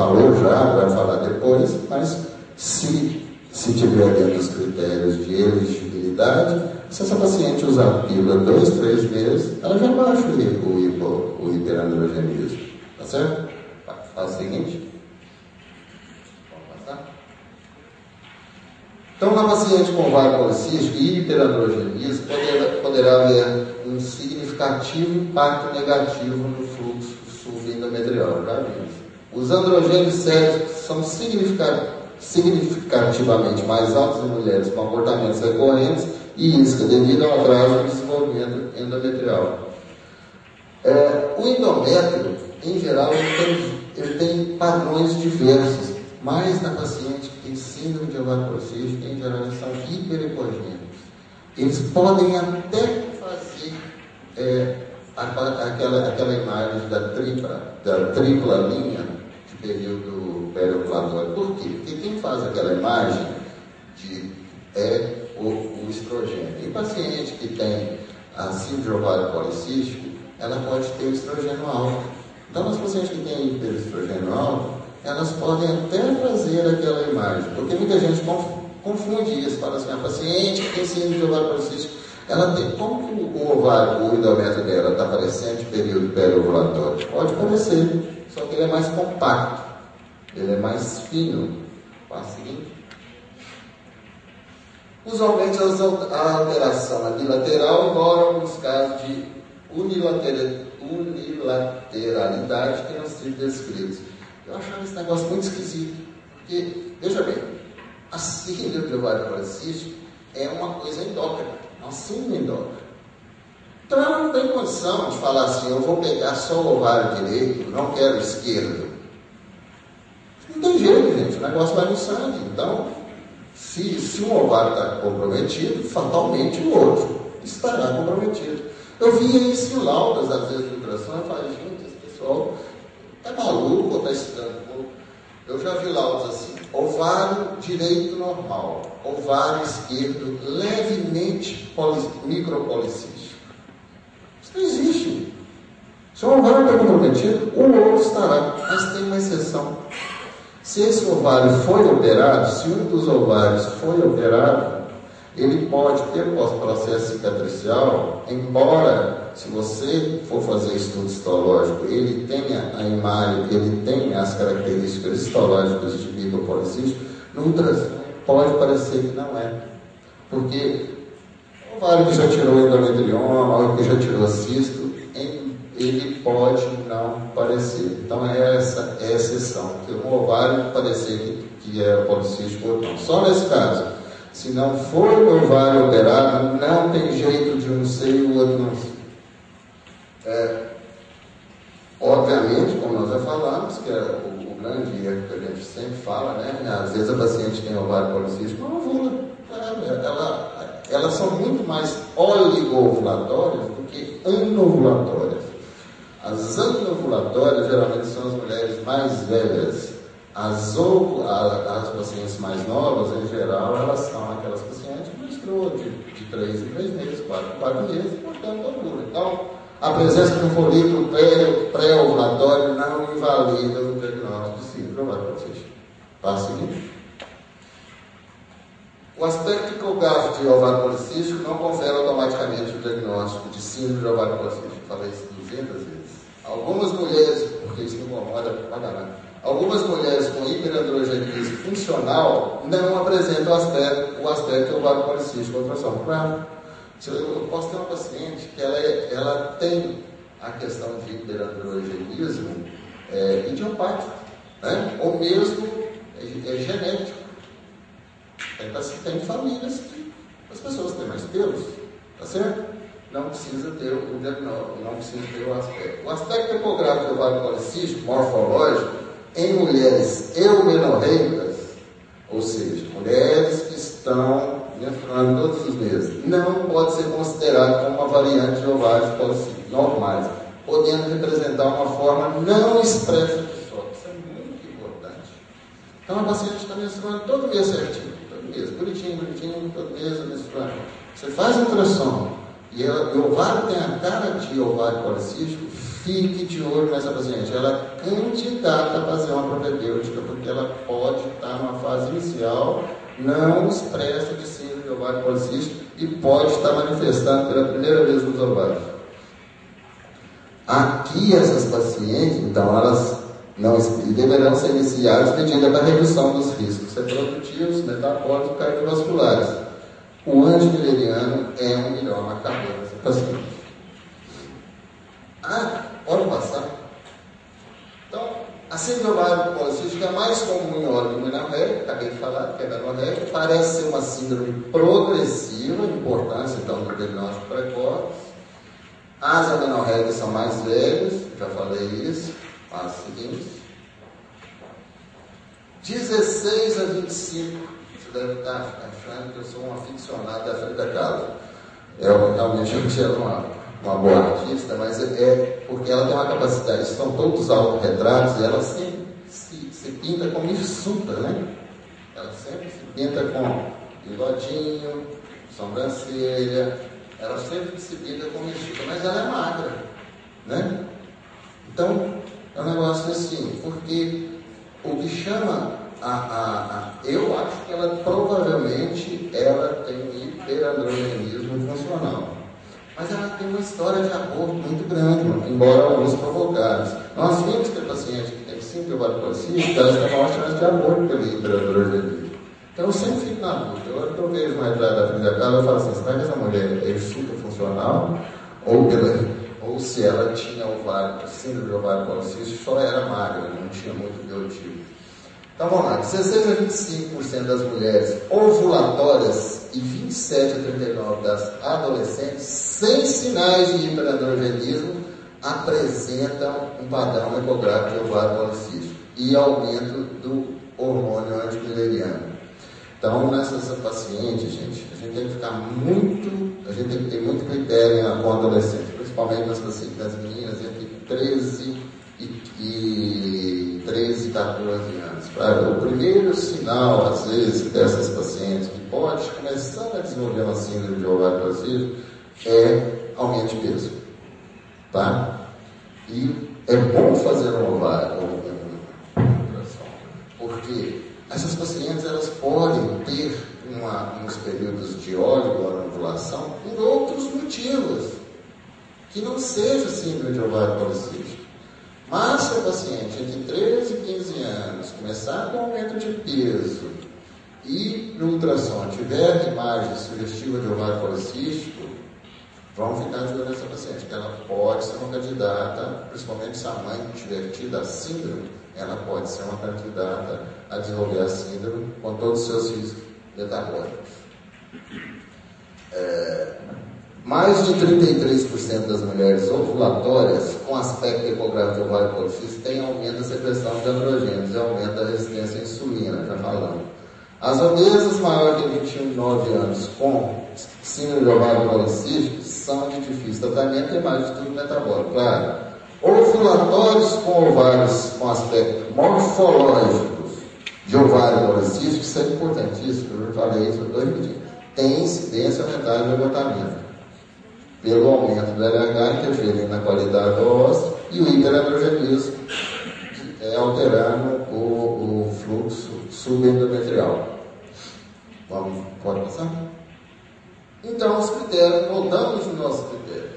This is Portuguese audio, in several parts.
falou já, vai falar depois, mas se tiver dentro dos critérios de elegibilidade, se essa paciente usar a pílula 2, 3 meses, ela já baixa o hiperandrogenismo. Tá certo? Faz o seguinte. Vamos passar. Então, na paciente com ovário policístico e hiperandrogenismo, poderá haver um significativo impacto negativo no fluxo sulfo-endometrial. Já vimos. Os androgênios sérios são significativamente mais altos em mulheres com abortamentos recorrentes e isca devido ao atraso no desenvolvimento endometrial. O endométrio, em geral, ele tem padrões diversos, mas na paciente que tem síndrome de ovário policístico, em geral, eles são hiperecogênicos. Eles podem até fazer aquela imagem da tripla linha de período periovulatório. Por quê? Porque quem faz aquela imagem é o estrogênio. E o paciente que tem a síndrome de ovário policístico, ela pode ter o estrogênio alto. Então, as pacientes que têm hiperestrogênio alto, elas podem até fazer aquela imagem, porque muita gente confunde isso, fala assim, a paciente que tem síndrome de ovário policístico, ela tem, como que o ovário, o endométrio dela está parecendo de período periovulatório? Pode parecer, só que ele é mais compacto, ele é mais fino. Passo seguinte. Usualmente a alteração bilateral envolve alguns casos de unilateralidade que não são descritos. Eu achava esse negócio muito esquisito, porque, veja bem, a síndrome de ovário policístico é uma coisa endócrina, é uma síndrome endócrina. Então ela não tem condição de falar assim, eu vou pegar só o ovário direito, não quero o esquerdo. Não tem jeito, gente, o negócio vai no sangue. Então, se um ovário está comprometido, fatalmente o outro estará comprometido. Eu via isso em laudas, às vezes, de ultrassom, eu falo, gente, esse pessoal está maluco ou está estudando pouco? Eu já vi laudas assim, ovário direito normal, ovário esquerdo levemente micropolicístico. Isso não existe. Se o ovário está comprometido, o outro estará, mas tem uma exceção. Se esse ovário foi operado, se um dos ovários foi operado, ele pode ter pós-processo cicatricial, embora, se você for fazer estudo histológico, ele tenha a imagem, ele tenha as características histológicas de micropolicístico, no ultrassom pode parecer que não é. Porque o ovário que já tirou endometrioma, ou que já tirou cisto, ele pode não parecer. Então, essa é a exceção, que um ovário parecer que é policístico ou não. Só nesse caso. Se não for o ovário operado, não tem jeito de um ser e o outro não ser. Obviamente, como nós já falamos, que é o grande erro que a gente sempre fala, né? Às vezes a paciente tem ovário policístico, não ovula. Elas são muito mais oligovulatórias do que anovulatórias. As anovulatórias geralmente são as mulheres mais velhas. As pacientes mais novas, em geral, elas são aquelas pacientes que menstruam de 3 em 3 meses, 4 em 4 meses, portanto, ovula. Então, a presença de um folículo pré-ovulatório não invalida o diagnóstico de síndrome de ovário policístico. Passo seguinte. O aspecto ecográfico de ovário policístico não confere automaticamente o diagnóstico de síndrome de ovário policístico. Falei isso 200 vezes. Algumas mulheres, porque isso não incomoda para caramba, algumas mulheres com hiperandrogenismo funcional não apresentam o aspecto ovário policístico ultrassom. Claro, eu posso ter uma paciente que ela tem a questão de hiperandrogenismo idiopático, né? Ou mesmo genético. Tem famílias que as pessoas têm mais pelos, tá certo? Não precisa ter o diagnóstico, não precisa ter o aspecto. O aspecto ecográfico do ovário policístico, morfológico, em mulheres eumenorreicas, ou seja, mulheres que estão menstruando todos os meses, não pode ser considerado como uma variante de ovários policísticos normais, podendo representar uma forma não expressa de solo. Isso é muito importante. Então, a paciente está menstruando todo mês certinho, todo mês, bonitinho, todo mês menstruando. Você faz ultrassom e o ovário tem a cara de ovário policístico, fique de olho nessa paciente. Ela é candidata a fazer uma propedêutica, porque ela pode estar numa fase inicial, não expressa de síndrome de ovário policístico e pode estar manifestando pela primeira vez nos ovários. Aqui, essas pacientes, então, elas não deverão ser iniciadas medida para redução dos riscos reprodutivos, metabólicos e cardiovasculares. O antimileriano é um melhor marcador dessa paciente. Pode passar. Então, a síndrome ovário policística é mais comum em homem e mulher, acabei de falar, que é menorréia, parece ser uma síndrome progressiva, importância, então, do diagnóstico precoce. As amenorreias são mais velhas, já falei isso, as seguintes. 16 a 25, você deve estar achando que eu sou um aficionado da Frida Kahlo. Eu realmente achei ela uma boa artista, mas é porque ela tem uma capacidade, são todos autorretratos, e ela sempre se pinta como hirsuta, né? Ela sempre se pinta com bigodinho, sobrancelha, ela sempre se pinta como hirsuta, mas ela é magra, né? Então, é um negócio assim, porque o que chama eu acho que ela provavelmente tem um hiperandrogenismo funcional. Mas ela tem uma história de aborto muito grande, embora alguns provocados. Nós vimos que a paciente que tem síndrome de ovário policístico, ela tem maior chance de aborto pelo hiperandrogenismo. Então eu sempre fico na dúvida. Eu vejo uma entrada da Frida Kahlo, eu falo assim, será que essa mulher é superfuncional? Ou se ela tinha síndrome de ovário policístico, só era magra, não tinha muito biotipo. Então vamos lá, 16 a 25% das mulheres ovulatórias e 27 a 39% das adolescentes sem sinais de hiperandrogenismo apresentam um padrão ecográfico de ovário policístico e aumento do hormônio antimileriano. Então, nessas pacientes, gente, a gente tem que ter muito critério com adolescentes, principalmente nas meninas entre 13 e 14 anos. O primeiro sinal, às vezes, dessas pacientes que pode começar a desenvolver uma síndrome de ovário policístico é aumento de peso, tá? E é bom fazer um ovário, porque essas pacientes elas podem ter uns períodos de ovulação por outros motivos, que não seja síndrome de ovário policístico. Mas se a paciente entre 13 e 15 anos começar com aumento de peso e no ultrassom tiver imagem sugestiva de ovário policístico, vamos ficar de olho nessa paciente, que ela pode ser uma candidata, principalmente se a mãe tiver tido a síndrome, ela pode ser uma candidata a desenvolver a síndrome com todos os seus riscos metabólicos. Mais de 33% das mulheres ovulatórias com aspecto ecográfico de ovário policístico têm aumento da secreção de androgênios e aumento da resistência à insulina, já falamos. As obesas maiores de 29 anos com síndrome de ovário policístico são de difícil tratamento e mais de tudo metabólico, claro. Ovulatórios com ovários com aspecto morfológicos de ovário policístico, isso é importantíssimo, eu já falei isso, eu estou repetindo. Tem incidência aumentada de levantamento pelo aumento do LH interferindo na qualidade do ósseo e o hiperandrogenismo alterando o fluxo subendometrial. Pode passar? Então, os critérios, voltamos no nosso critério.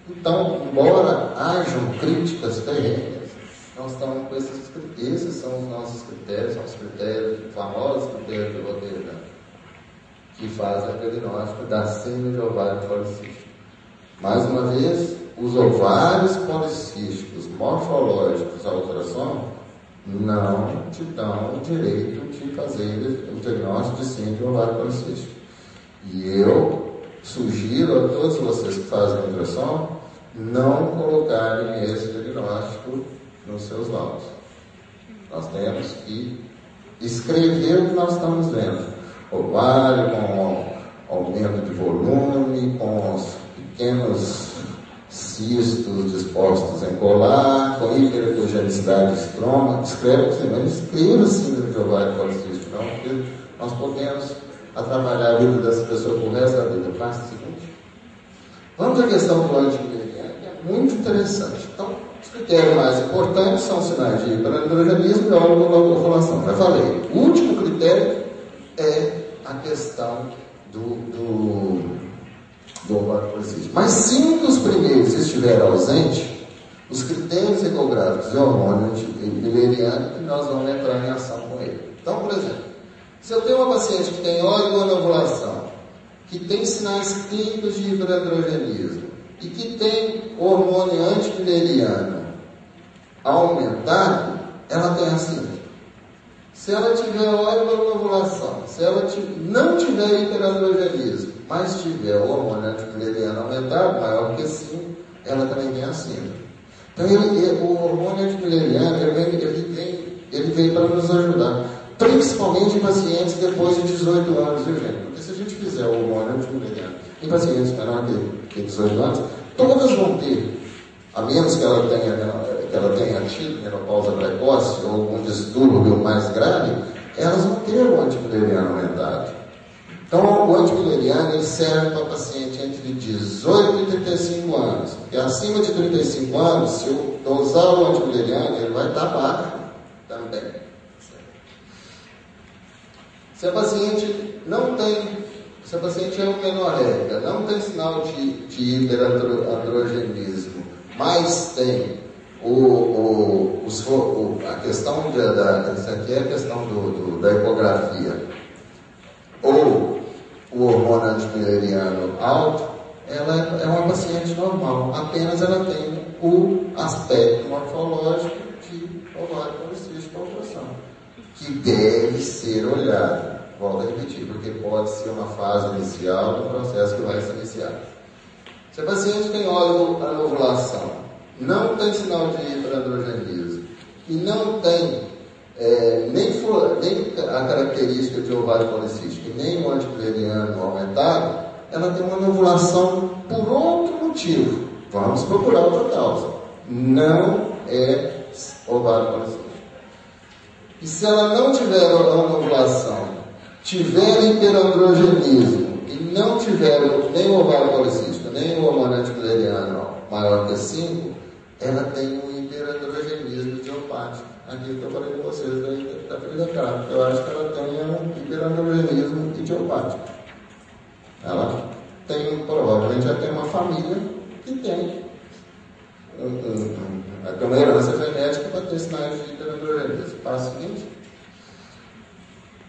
Então, embora hajam críticas ferrenhas, nós estamos com esses são os nossos critérios, são os critérios, famosos critérios de Rotterdam, que fazem o diagnóstico da síndrome de ovário policístico. Mais uma vez, os ovários policísticos morfológicos à ultrassom não te dão o direito de fazer o diagnóstico de síndrome de ovário policístico. E eu sugiro a todos vocês que fazem ultrassom não colocarem esse diagnóstico nos seus laudos. Nós temos que escrever o que nós estamos vendo. Ovário com aumento de volume, com os pequenos cistos dispostos em colar, com hiperepigenicidade de estroma. Escreva síndrome de ovário policístico, não, porque nós podemos atrapalhar a vida dessa pessoa por resto da vida. Faça o seguinte. Vamos à questão do antimileriano, que é muito interessante. Então, Os critérios mais importantes são sinais de hiperandrogenismo e ovulação. Já falei. O último critério é a questão do ovário policístico. Mas se um dos primeiros estiver ausente, os critérios ecográficos e hormônio mileriano, nós vamos entrar em ação com ele. Então, por exemplo, se eu tenho uma paciente que tem oligonovulação, que tem sinais clínicos de hiperandrogenismo e que tem hormônio antimileriano aumentado, ela tem a síndrome. Se ela tiver oligonovulação, se ela não tiver hiperandrogenismo, mas tiver o hormônio antimileriano aumentado, maior que 5, ela também tem a síndrome. Então, o hormônio antimileriano, ele vem para nos ajudar, principalmente em pacientes depois de 18 anos, viu, gente? Porque se a gente fizer o hormônio antimileriano em pacientes menores que 18 anos, todas vão ter, a menos que ela tenha tido menopausa precoce ou algum distúrbio mais grave, elas vão ter o antimileriano aumentado. Então, o antimileriano ele serve para paciente entre 18 e 35 anos. Porque acima de 35 anos, se eu dosar o antimileriano, ele vai estar baixo também. Se a paciente é uma menorética, não tem sinal de hiperandrogenismo, mas tem a questão isso aqui é a questão da ecografia, ou o hormônio antimileriano alto, ela é uma paciente normal, apenas ela tem o aspecto morfológico de ovário policístico ou ovulação, que deve ser olhado. Volto a repetir, porque pode ser uma fase inicial do processo que vai se iniciar. Se a paciente tem ovulação, não tem sinal de hiperandrogenismo e não tem nem a característica de ovário policístico, nem o antimileriano aumentado, ela tem uma ovulação por outro motivo. Vamos procurar outra causa. Não é ovário policístico. E se ela não tiver uma ovulação, tiver hiperandrogenismo e não tiver nem o ovário policístico, nem o hormônio antimileriano maior que 5, ela tem um hiperandrogenismo idiopático. Aqui que eu falei com vocês da Frida Kahlo. Eu acho que ela tem um hiperandrogenismo idiopático. Ela provavelmente já tem uma família que tem a tolerância genética para ter sinais de hiperandrogenismo. Passo seguinte.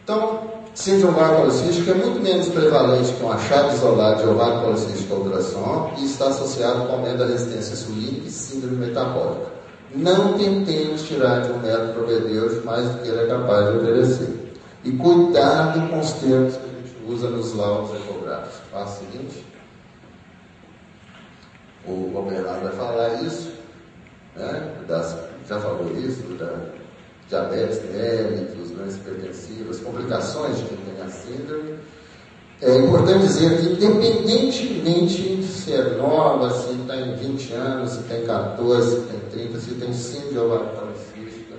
Então, síndrome ovário policístico é muito menos prevalente que um achado isolado de ovário policístico ultrassom e está associado com aumento da resistência insulínica e síndrome metabólica. Não tentemos tirar de um método propedêutico mais do que ele é capaz de oferecer. E cuidado com os termos que a gente usa nos laudos ecográficos. Passo seguinte. O Bernardo vai falar isso, né? Já falou isso, da diabetes mellitus, doenças hipertensivas, complicações de quem tem a síndrome. É importante dizer que, independentemente se é nova, se tem 20 anos, se tem 14, se tem 30, se tem síndrome de ovário policístico,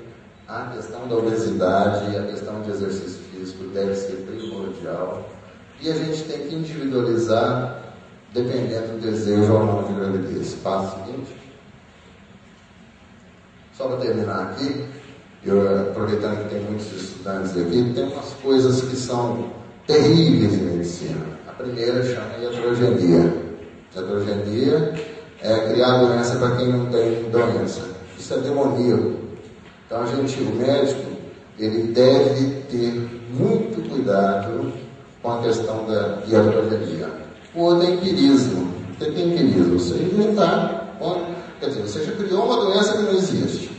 a questão da obesidade e a questão de exercício físico deve ser primordial. E a gente tem que individualizar dependendo do desejo ou não de gravidez. Passo seguinte. Só para terminar aqui, aproveitando que tem muitos estudantes aqui, tem umas coisas que são terríveis em medicina. A primeira chama iatrogenia. Iatrogenia é criar doença para quem não tem doença. Isso é demoníaco. Então o médico, ele deve ter muito cuidado com a questão da iatrogenia. O outro é empirismo. O que é empirismo? Você inventar. Quer dizer, você já criou uma doença que não existe.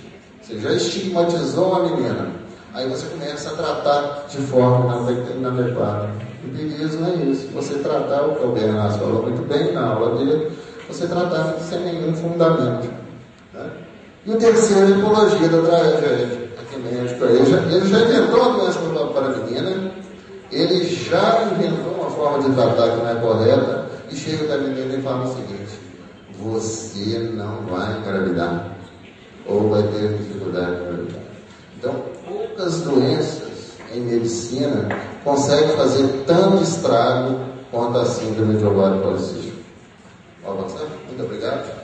Você já estigmatizou a menina. Aí você começa a tratar de forma inadequada. Empirismo é isso. Você tratar, o que o Bernardo falou muito bem na aula dele, você tratar sem nenhum fundamento. Né? E o terceiro é a ecologia da tragédia. Aqui médico, ele já inventou a doença para a menina, ele já inventou uma forma de tratar que não é correta, e chega da menina e fala o seguinte: você não vai engravidar, ou vai ter dificuldade de engravidar. Então, poucas doenças em medicina conseguem fazer tanto estrago quanto a síndrome de ovário policístico. Muito obrigado.